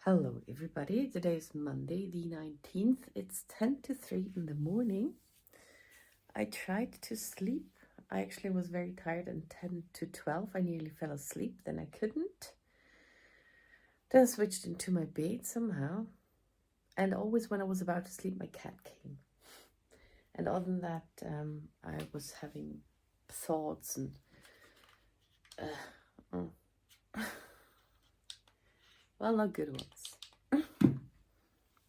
Hello everybody, today is Monday the 19th, it's 10 to 3 in the morning. I tried to sleep, I actually was very tired and 10 to 12 I nearly fell asleep, then I couldn't. Then I switched into my bed somehow, and always when I was about to sleep my cat came. And other than that, I was having thoughts and well, not good ones. I'm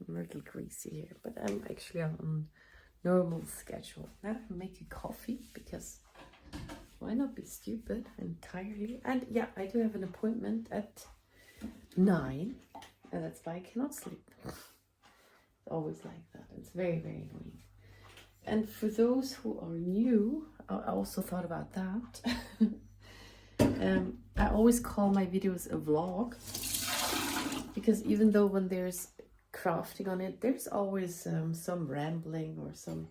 a little greasy here, but I'm actually on normal schedule. Now I make a coffee because why not be stupid entirely? And yeah, I do have an appointment at 9, and that's why I cannot sleep. It's always like that. It's very, very annoying. And for those who are new, I also thought about that. I always call my videos a vlog because even though when there's crafting on it, there's always some rambling or some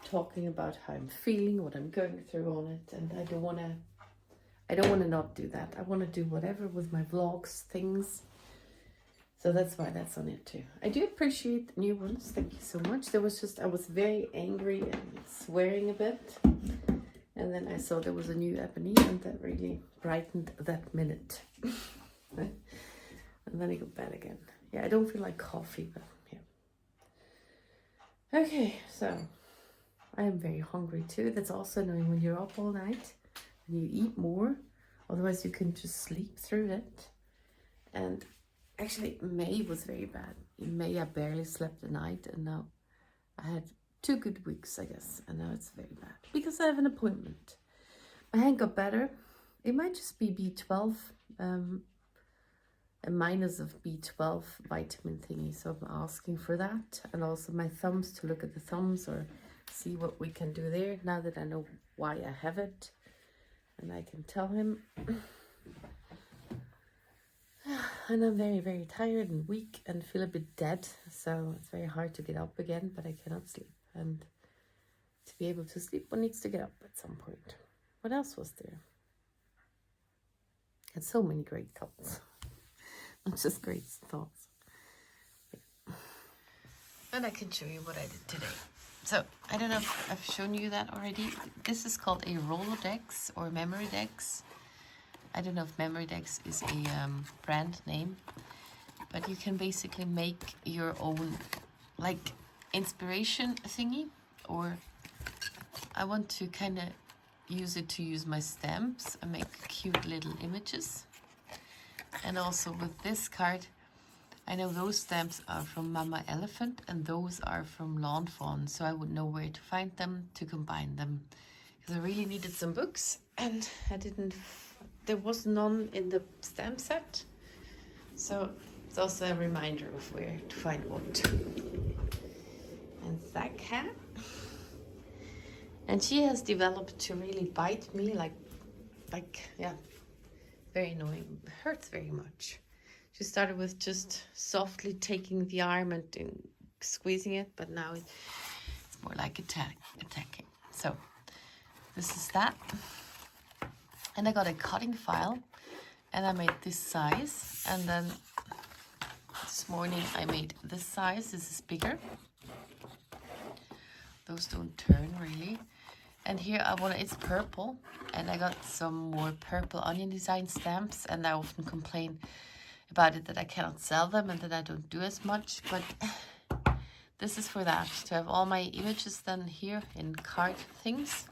talking about how I'm feeling, what I'm going through on it, and I don't want to not do that. I want to do whatever with my vlogs, things. So that's why that's on it too. I do appreciate new ones. Thank you so much. I was very angry and swearing a bit. And then I saw there was a new ebony, and that really brightened that minute. And then I go bad again. Yeah, I don't feel like coffee, but yeah. Okay, so I am very hungry too. That's also annoying when you're up all night and you eat more. Otherwise you can just sleep through it. And actually May was very bad. In May I barely slept a night, and now I had 2 good weeks, I guess, and now it's very bad because I have an appointment. My hand got better. It might just be B12, a minus of B12 vitamin thingy, so I'm asking for that, and also my thumbs, to look at the thumbs or see what we can do there now that I know why I have it, and I can tell him. And I'm very, very tired and weak and feel a bit dead, so it's very hard to get up again, but I cannot sleep. And to be able to sleep, one needs to get up at some point. What else was there? I had so many great thoughts. Not just great thoughts. Yeah. And I can show you what I did today. So, I don't know if I've shown you that already. This is called a Rolodex or Memory Dex. I don't know if Memory Dex is a brand name, but you can basically make your own like inspiration thingy, or I want to kind of use it to use my stamps and make cute little images. And also with this card, I know those stamps are from Mama Elephant and those are from Lawn Fawn, so I would know where to find them to combine them, because I really needed some books and there was none in the stamp set, so it's also a reminder of where to find what. And that cat, and she has developed to really bite me like yeah, very annoying. It hurts very much. She started with just softly taking the arm and squeezing it, but now it's more like attacking. So this is that. And I got a cutting file and I made this size, and then this morning I made this size. This is bigger. Those don't turn really. And here it's purple, and I got some more purple onion design stamps, and I often complain about it that I cannot sell them and that I don't do as much, but this is for that, to have all my images then here in card things.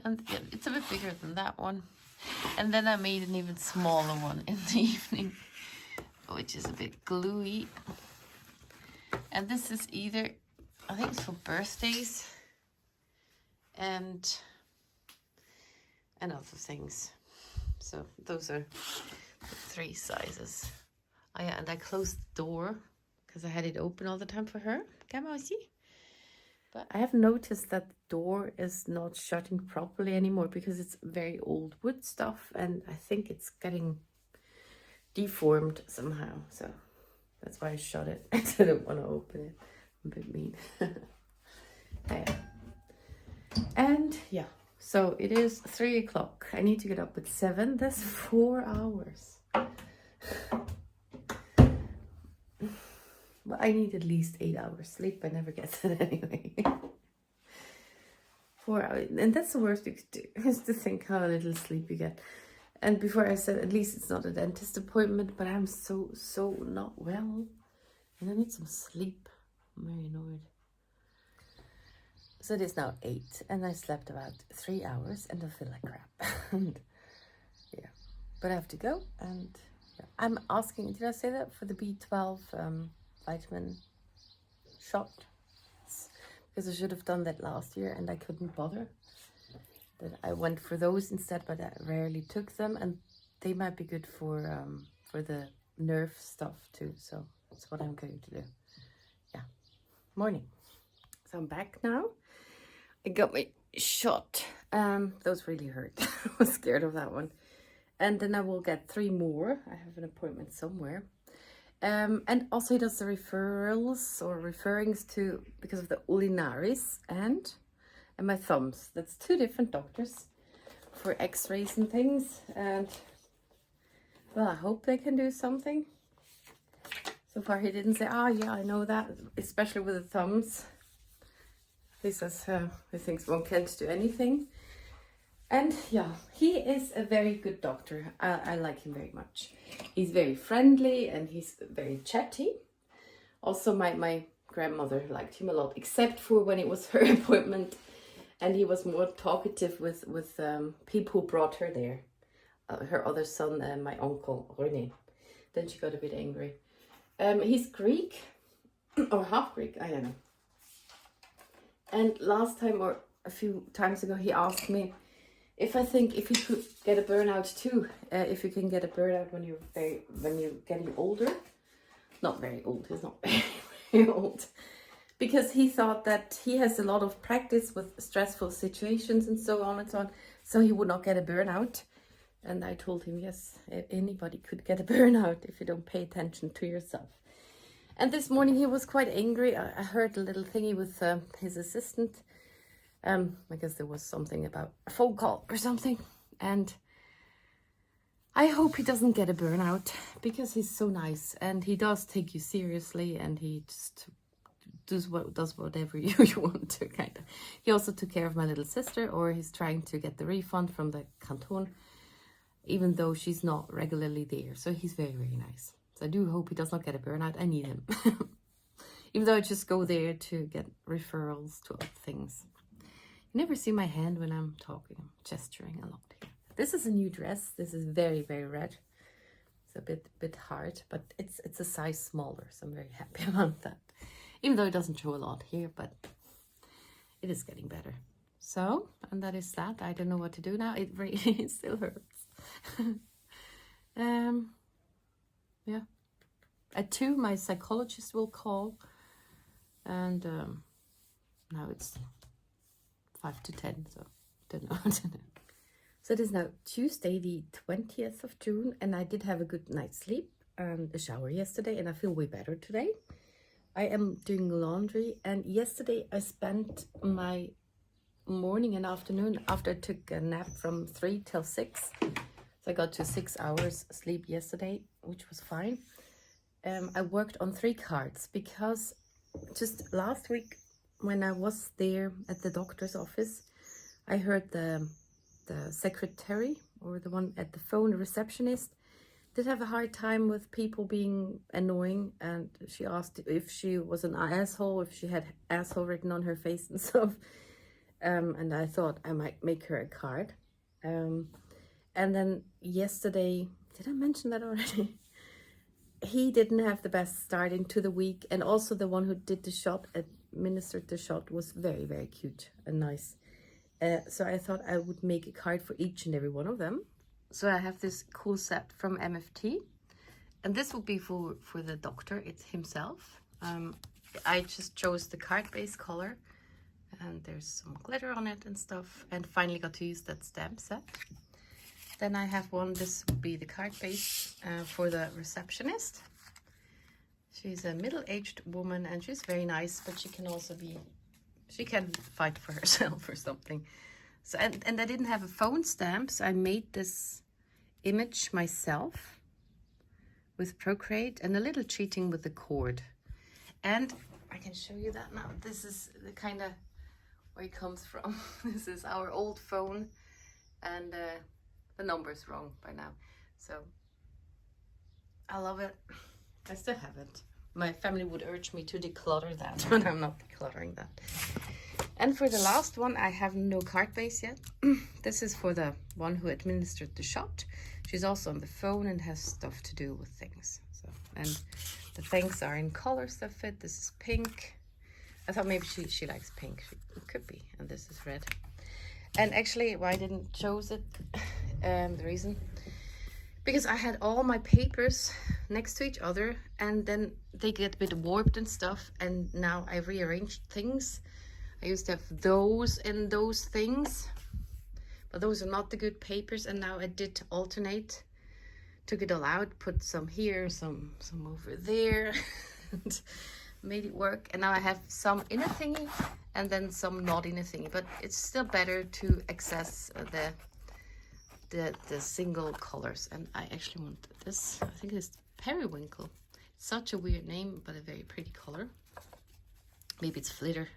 And it's a bit bigger than that one. And then I made an even smaller one in the evening, which is a bit gluey. And this is either, I think it's for birthdays and other things. So those are the 3 sizes. Oh yeah, and I closed the door because I had it open all the time for her. Come on, see? But I have noticed that the door is not shutting properly anymore because it's very old wood stuff, and I think it's getting deformed somehow. So that's why I shut it. I didn't want to open it. I'm a bit mean. Yeah. And yeah, so it is 3 o'clock. I need to get up at 7. That's 4 hours. Well, I need at least 8 hours sleep. I never get that anyway. 4 hours. And that's the worst you could do, is to think how little sleep you get. And before I said, at least it's not a dentist appointment, but I'm so not well. And I need some sleep. I'm very annoyed. So it is now 8, and I slept about 3 hours, and I feel like crap. And yeah, but I have to go, and yeah. I'm asking, did I say that, for the B12 vitamin shot? Because I should have done that last year, and I couldn't bother. Then I went for those instead, but I rarely took them, and they might be good for the nerve stuff too. So that's what I'm going to do. Yeah, morning. So I'm back now. I got my shot. Those really hurt. I was scared of that one. And then I will get 3 more. I have an appointment somewhere. And also he does the referrals or referrings to, because of the ulnaris and my thumbs. That's 2 different doctors for x-rays and things. And well, I hope they can do something. So far he didn't say, oh yeah, I know that, especially with the thumbs. He says he thinks one can't do anything. And yeah, he is a very good doctor. I like him very much. He's very friendly and he's very chatty. Also, my grandmother liked him a lot, except for when it was her appointment. And he was more talkative with people who brought her there. Her other son and my uncle, René. Then she got a bit angry. He's Greek, or half Greek, I don't know. And last time, or a few times ago, he asked me if I think if you could get a burnout too, if you can get a burnout when you're getting older. Not very old. He's not very old, because he thought that he has a lot of practice with stressful situations and so on and so on, so he would not get a burnout. And I told him, yes, anybody could get a burnout if you don't pay attention to yourself. And this morning he was quite angry. I heard a little thingy with his assistant. I guess there was something about a phone call or something. And I hope he doesn't get a burnout, because he's so nice and he does take you seriously, and he just does whatever you want to, kind of. He also took care of my little sister, or he's trying to get the refund from the canton, even though she's not regularly there. So he's very, very nice. So I do hope he does not get a burnout. I need him. Even though I just go there to get referrals to other things. You never see my hand when I'm talking. I'm gesturing a lot here. This is a new dress. This is very, very red. It's a bit hard, but it's a size smaller. So I'm very happy about that. Even though it doesn't show a lot here, but it is getting better. So, and that is that. I don't know what to do now. It really it still hurts. Yeah. At 2, my psychologist will call. And now it's 5 to 10, so don't know. So it is now Tuesday, the 20th of June, and I did have a good night's sleep and a shower yesterday, and I feel way better today. I am doing laundry, and yesterday I spent my morning and afternoon after I took a nap from 3 till 6. So I got to 6 hours sleep yesterday, which was fine. I worked on 3 cards, because just last week when I was there at the doctor's office, I heard the secretary, or the one at the phone, the receptionist, did have a hard time with people being annoying, and she asked if she was an asshole, if she had asshole written on her face and stuff. And I thought I might make her a card. And then yesterday, did I mention that already? He didn't have the best start into the week, and also the one who did the shot, administered the shot, was very, very cute and nice. So I thought I would make a card for each and every one of them. So I have this cool set from MFT, and this will be for the doctor, it's himself. I just chose the card base color, and there's some glitter on it and stuff, and finally got to use that stamp set. Then I have one, this will be the card base for the receptionist. She's a middle-aged woman, and she's very nice, but she can also be, she can fight for herself or something. So, and I didn't have a phone stamp, so I made this image myself with Procreate, and a little cheating with the cord. And I can show you that now. This is the kind of where it comes from. This is our old phone, and the number's wrong by now. So I love it. I still have it. My family would urge me to declutter that, but I'm not decluttering that. And for the last one, I have no card base yet. This is for the one who administered the shot. She's also on the phone and has stuff to do with things. So, and the things are in colors that fit. This is pink. I thought maybe she likes pink. It could be. And this is red. And actually, why I didn't choose it, the reason, because I had all my papers next to each other, and then they get a bit warped and stuff, and now I rearranged things. I used to have those and those things, but those are not the good papers, and now I did alternate. Took it all out, put some here, some over there, and made it work. And now I have some in a thingy and then some not in a thingy, but it's still better to access the single colors. And I actually want this, I think it's periwinkle. Such a weird name, but a very pretty color. Maybe it's flitter.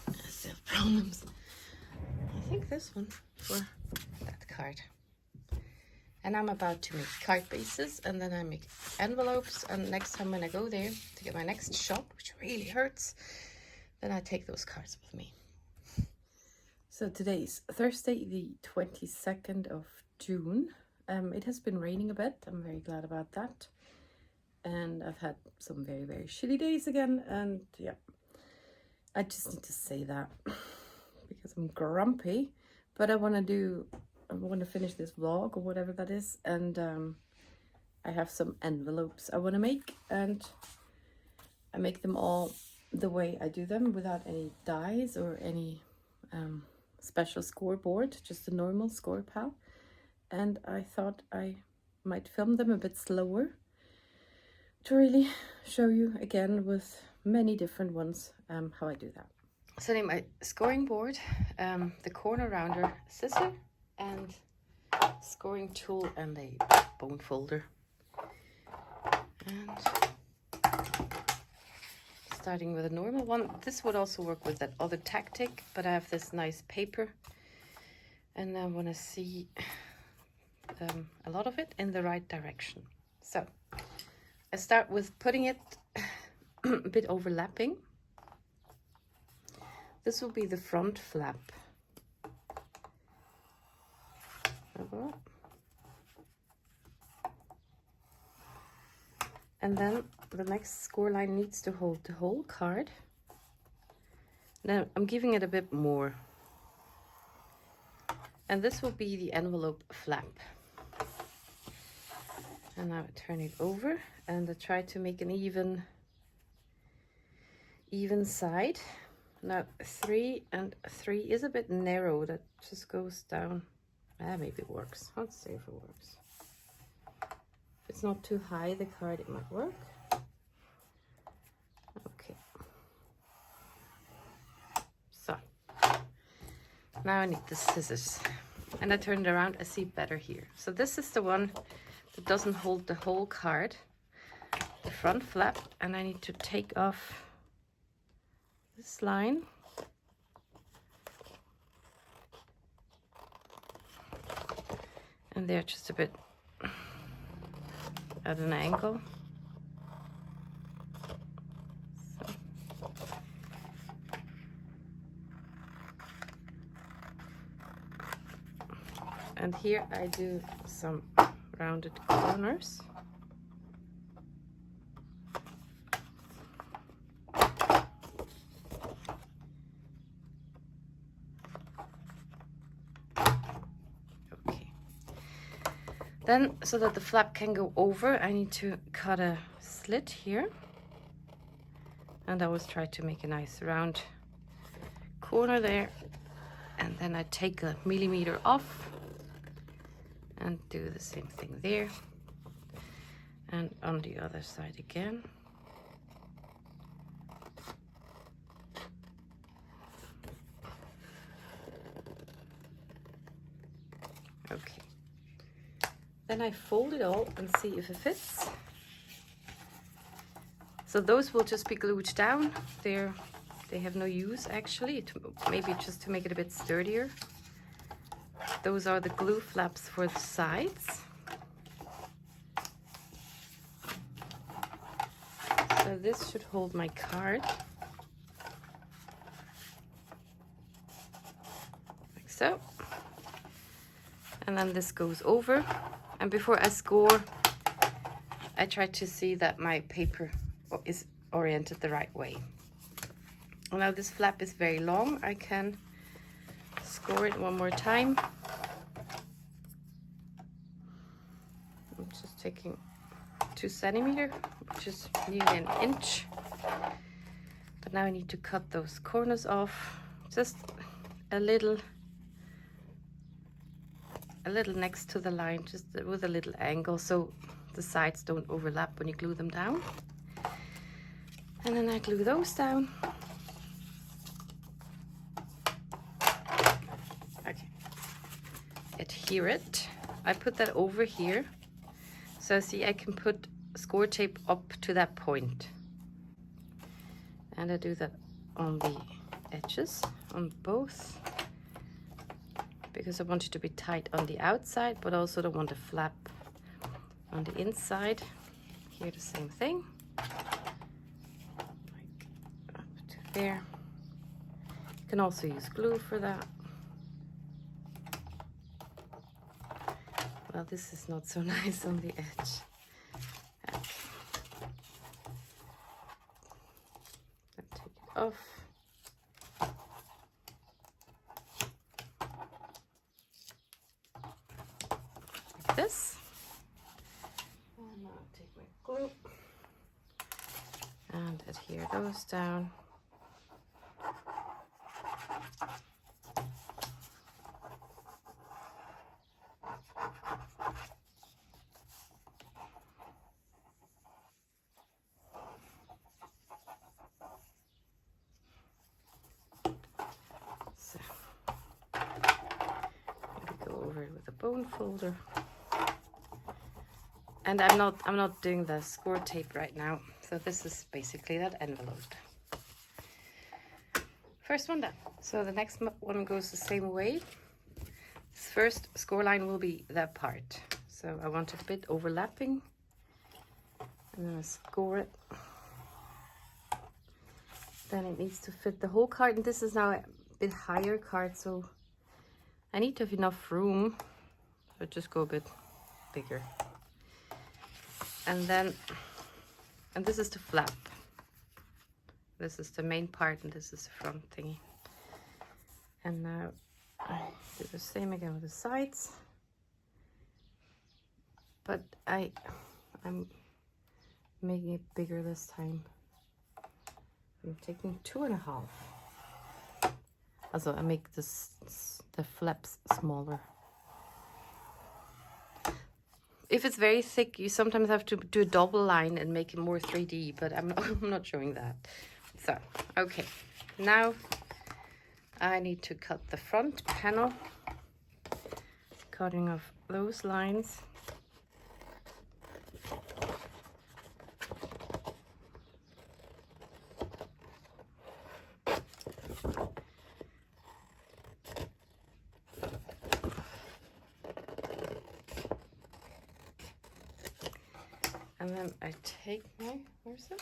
I still have problems. I think this one for that card. And I'm about to make card bases, and then I make envelopes, and next time when I go there to get my next shot, which really hurts, then I take those cards with me. So today is Thursday, the 22nd of June. It has been raining a bit. I'm very glad about that. And I've had some very, very shitty days again, and yeah, I just need to say that because I'm grumpy, but I want to finish this vlog or whatever that is, and I have some envelopes I want to make, and I make them all the way I do them without any dies or any special scoreboard, just a normal score pal. And I thought I might film them a bit slower to really show you again with many different ones how I do that. So in my scoring board, the corner rounder scissor and scoring tool and a bone folder. And starting with a normal one. This would also work with that other tactic, but I have this nice paper and I want to see a lot of it in the right direction. So I start with putting it a bit overlapping. This will be the front flap. And then the next score line needs to hold the whole card. Now I'm giving it a bit more. And this will be the envelope flap. And now I turn it over and I try to make an even side. Now 3 and 3 is a bit narrow. That just goes down. Maybe it works. Let's see if it works. If it's not too high, the card, it might work. Okay. So now I need the scissors. And I turn it around, I see better here. So this is the one that doesn't hold the whole card, the front flap, and I need to take off this line. And they're just a bit at an angle. So. And here I do some rounded corners. Then, so that the flap can go over, I need to cut a slit here. And I always try to make a nice round corner there. And then I take a millimeter off and do the same thing there. And on the other side again. Okay. Then I fold it all and see if it fits. So those will just be glued down. They have no use actually, maybe just to make it a bit sturdier. Those are the glue flaps for the sides. So this should hold my card. Like so. And then this goes over. And before I score, I try to see that my paper is oriented the right way. Now this flap is very long. I can score it one more time. I'm just taking 2 centimeters, which is nearly an inch. But now I need to cut those corners off, just a little next to the line, just with a little angle, so the sides don't overlap when you glue them down. And then I glue those down. Okay. Adhere it. I put that over here. So see, I can put score tape up to that point. And I do that on the edges, on both, because I want it to be tight on the outside, but also don't want a flap on the inside. Here the same thing, like up to there. You can also use glue for that. Well, this is not so nice on the edge. Okay. Then take it off. Like this. And now I'll take my glue and adhere those down. So maybe go over it with a bone folder. And I'm not doing the score tape right now. So this is basically that envelope. First one done. So the next one goes the same way. This first score line will be that part. So I want it a bit overlapping. And then I score it. Then it needs to fit the whole card. And this is now a bit higher card, so I need to have enough room. So just go a bit bigger. And then, and this is the flap. This is the main part, and this is the front thingy. And now I do the same again with the sides. But I'm making it bigger this time. I'm taking 2.5. Also, I make the flaps smaller. If it's very thick, you sometimes have to do a double line and make it more 3D, but I'm not showing that. So, okay. Now I need to cut the front panel. Cutting off those lines. And then I take my, where's it?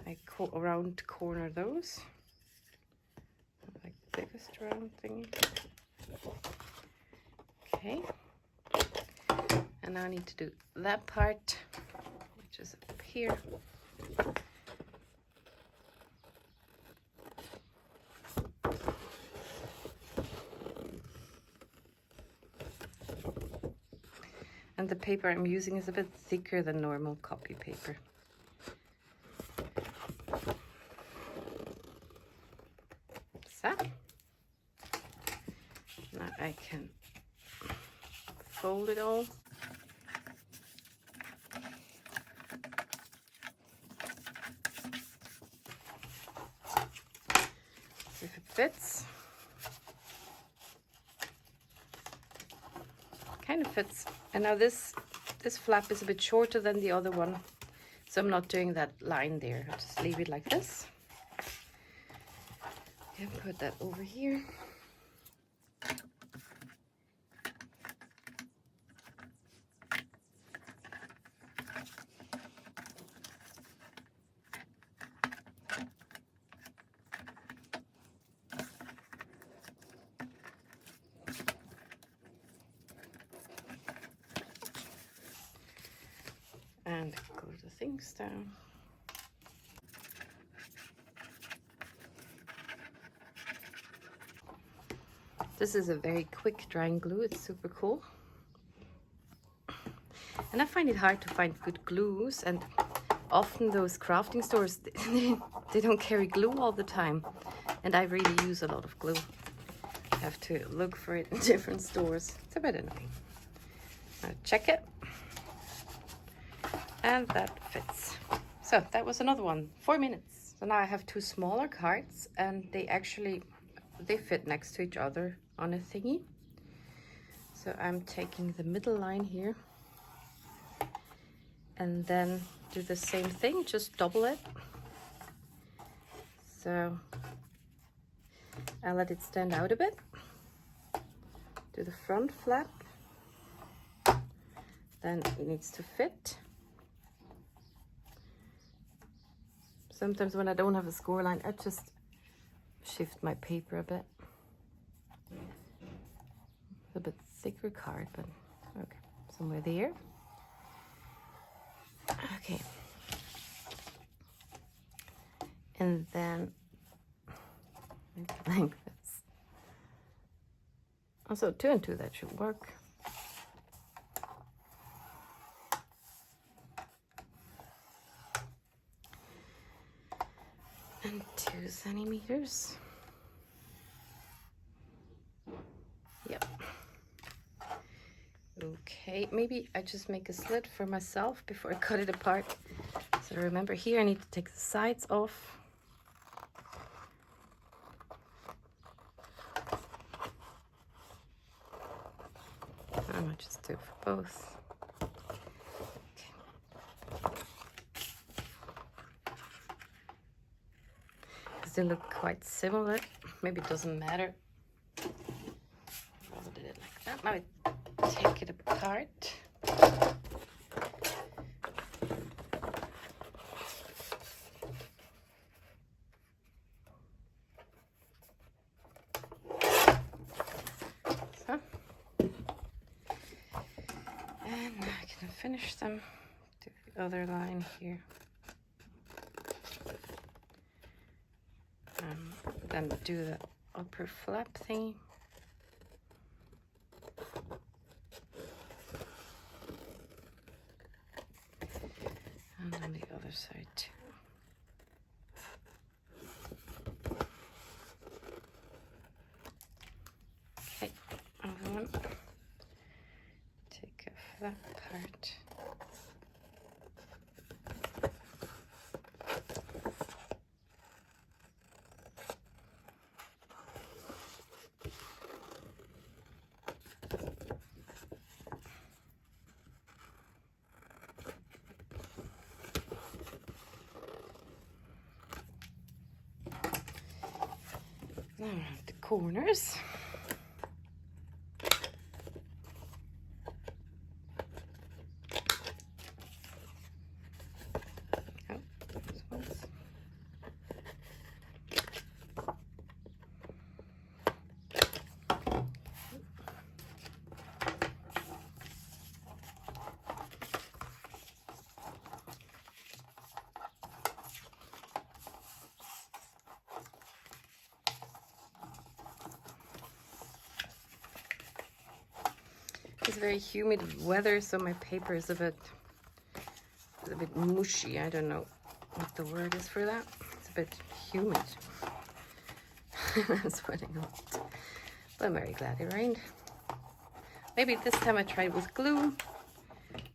I round corner those. Like the biggest round thingy. Okay. And now I need to do that part, which is up here. And the paper I'm using is a bit thicker than normal copy paper. So, now I can fold it all. See if it fits. Kind of fits. And now this flap is a bit shorter than the other one, So I'm not doing that line there. I'll just leave it like this. And put that over here. And glue the things down. This is a very quick drying glue. It's super cool. And I find it hard to find good glues, and often those crafting stores, they don't carry glue all the time. And I really use a lot of glue. I have to look for it in different stores. It's a bit annoying. Now check it. And that fits. So that was another one, 4 minutes. So now I have two smaller cards, and they fit next to each other on a thingy. So I'm taking the middle line here and then do the same thing, just double it. So I let it stand out a bit. Do the front flap. Then it needs to fit. Sometimes when I don't have a score line, I just shift my paper a bit. It's a bit thicker card, but okay, somewhere there. Okay. And then like this. Also 2 and 2, that should work. And 2 centimeters. Yep. Okay, maybe I just make a slit for myself before I cut it apart. So remember here I need to take the sides off. I might just do it for both. They look quite similar. Maybe it doesn't matter. I did it like that. Now I take it apart. So. And now I can finish them. Do the other line here. Then do the upper flap thing. And then the other side too. Okay, other one. Take off that part. Now around the corners. Oh, this one's. It's very humid weather, so my paper is a bit mushy. I don't know what the word is for that. It's a bit humid. I'm sweating a lot. But I'm very glad it rained. Maybe this time I tried with glue.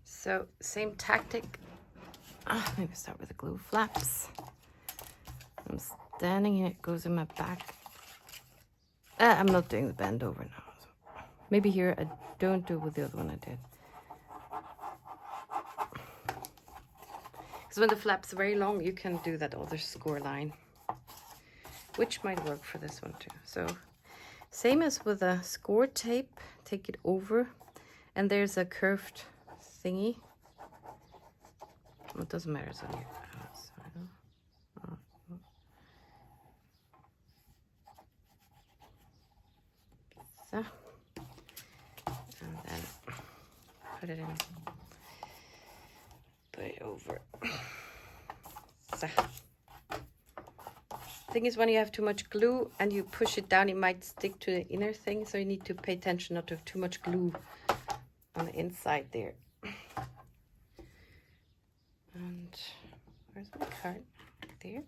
So same tactic. Maybe start with the glue flaps. I'm standing here, it goes in my back. I'm not doing the bend over now. So maybe here I don't do with the other one I did. Because when the flap's very long, you can do that other score line, which might work for this one too. So same as with a score tape, take it over, and there's a curved thingy. Well, it doesn't matter, it's on your outside. So, and then put it in, put it over. So, thing is, when you have too much glue and you push it down, it might stick to the inner thing, so you need to pay attention not to have too much glue on the inside there. And where's my card? There.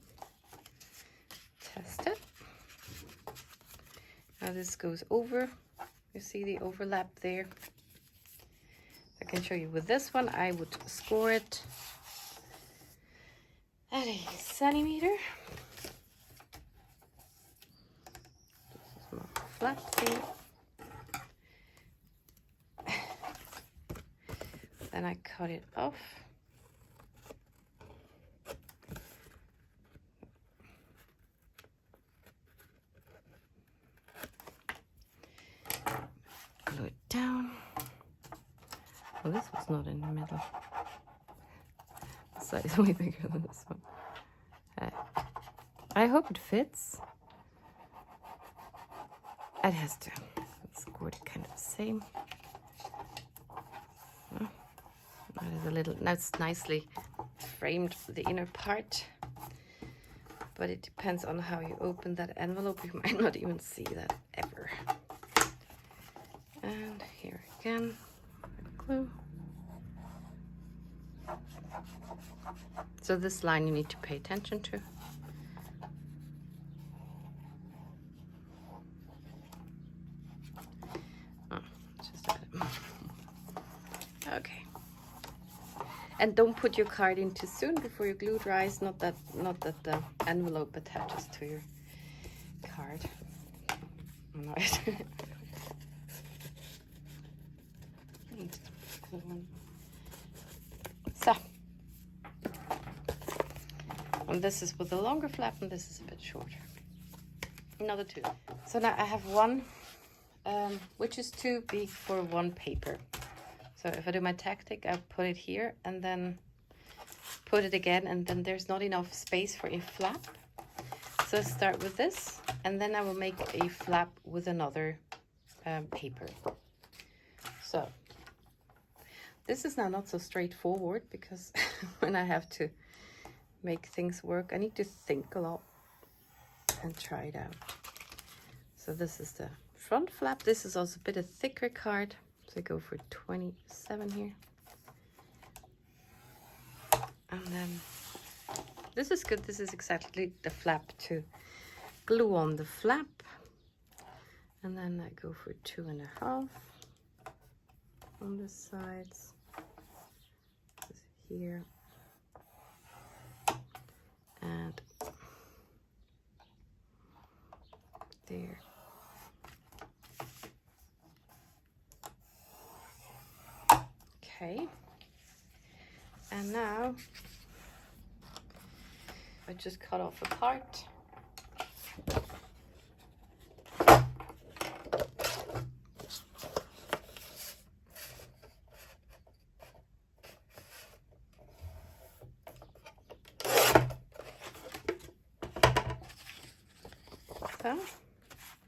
Test it. Now this goes over. You see the overlap there. I can show you with this one. I would score it at a centimeter. This is more flat thing. Then I cut it off. Glue it down. Oh, this was not in the middle. This side is way bigger than this one. I hope it fits. It has to. It's scored kind of the same. That is a little. Now it's nicely framed, the inner part. But it depends on how you open that envelope. You might not even see that ever. And here again, glue. So this line you need to pay attention to. Oh, just a bit. Okay. And don't put your card in too soon before your glue dries. Not that the envelope attaches to your card. No. So, and this is with the longer flap, and this is a bit shorter. Another two. So now I have one, which is too big for one paper. So if I do my tactic, I put it here and then put it again, and then there's not enough space for a flap. So I start with this, and then I will make a flap with another paper. So this is now not so straightforward, because when I have to make things work, I need to think a lot and try it out. So this is the front flap. This is also a bit of thicker card. So I go for 27 here. And then this is good. This is exactly the flap to glue on the flap. And then I go for 2.5 on the sides. Here. And there. Okay. And now I just cut off a part.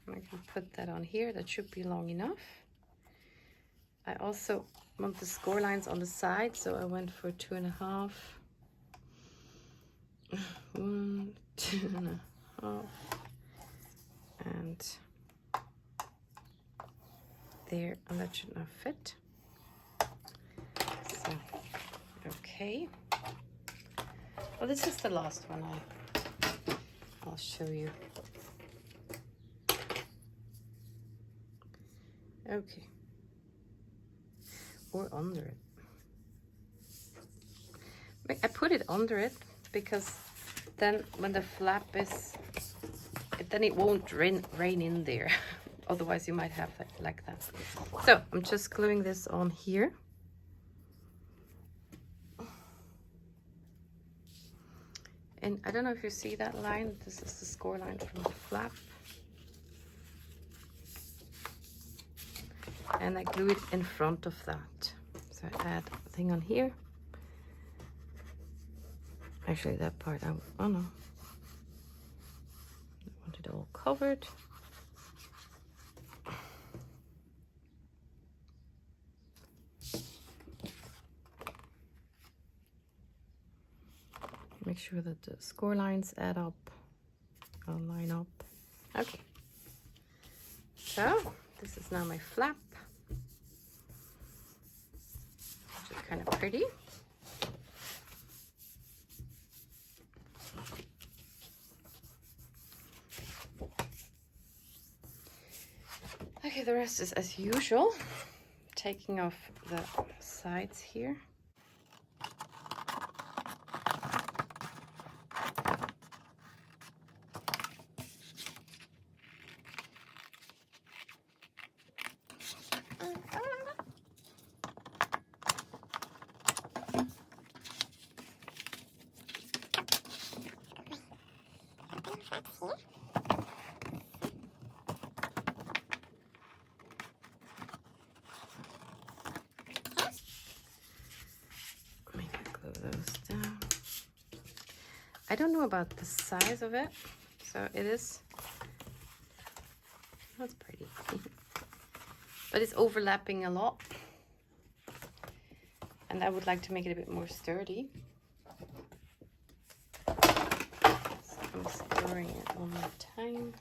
So I can put that on here. That should be long enough. I also want the score lines on the side, so I went for 2.5. 1, 2.5, and there, and that should now fit. So, okay. Well, this is the last one. I'll show you. Okay. Or under it. I put it under it because then when the flap is, then it won't rain in there. Otherwise you might have that like that. So I'm just gluing this on here. and I don't know if you see that line. This is the score line from the flap. And I glue it in front of that. So I add a thing on here. Actually, that part, oh no. I want it all covered. Make sure that the score lines add up, or line up. Okay. So, this is now my flap, which is kind of pretty. Okay, the rest is as usual. Taking off the sides here. I don't know about the size of it, so it is, that's pretty, but it's overlapping a lot, and I would like to make it a bit more sturdy. So I'm scoring it one more time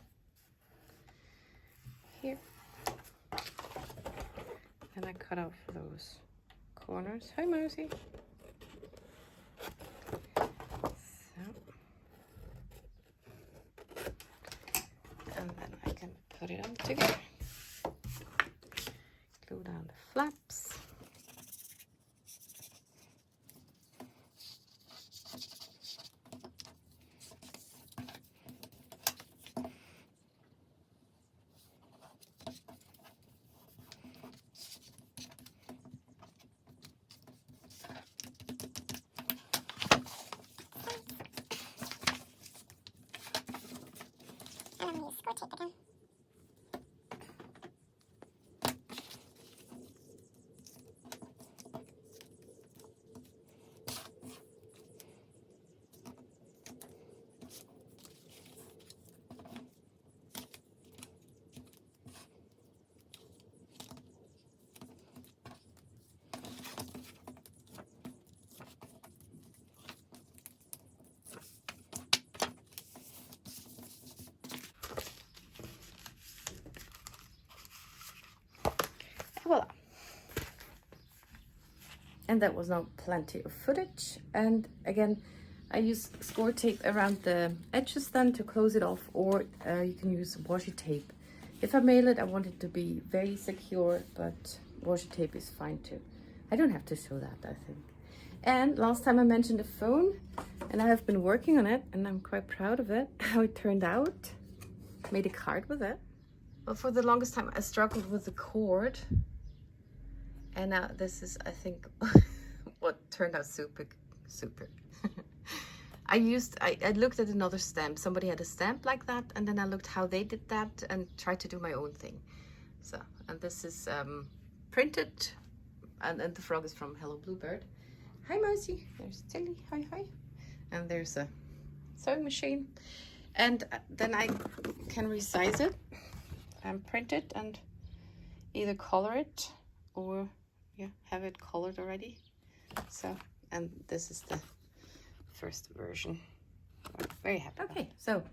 here, and I cut off those corners. Hi, Mousy. Put it on together. Glue down the flaps. Voila. And that was now plenty of footage. And again, I use score tape around the edges then to close it off, or you can use washi tape. If I mail it, I want it to be very secure, but washi tape is fine too. I don't have to show that, I think. And last time I mentioned a phone, and I have been working on it, and I'm quite proud of it, how it turned out. Made a card with it. Well, for the longest time, I struggled with the cord. And now this is, I think, what turned out super. I looked at another stamp. Somebody had a stamp like that, and then I looked how they did that and tried to do my own thing. So, and this is printed, and the frog is from Hello Bluebird. Hi, Mousy. There's Tilly. Hi. And there's a sewing machine. And then I can resize it and print it and either color it or have it colored already. So, and this is the first version. I'm very happy. Okay, so,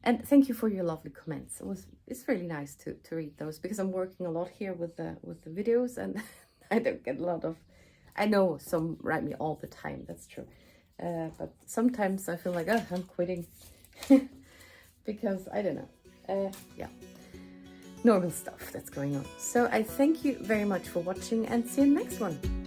and thank you for your lovely comments. It's really nice to read those, because I'm working a lot here with the videos, and I don't get a lot of, I know some write me all the time, that's true, but sometimes I feel like, oh, I'm quitting because I don't know, normal stuff that's going on. So I thank you very much for watching, and see you in the next one.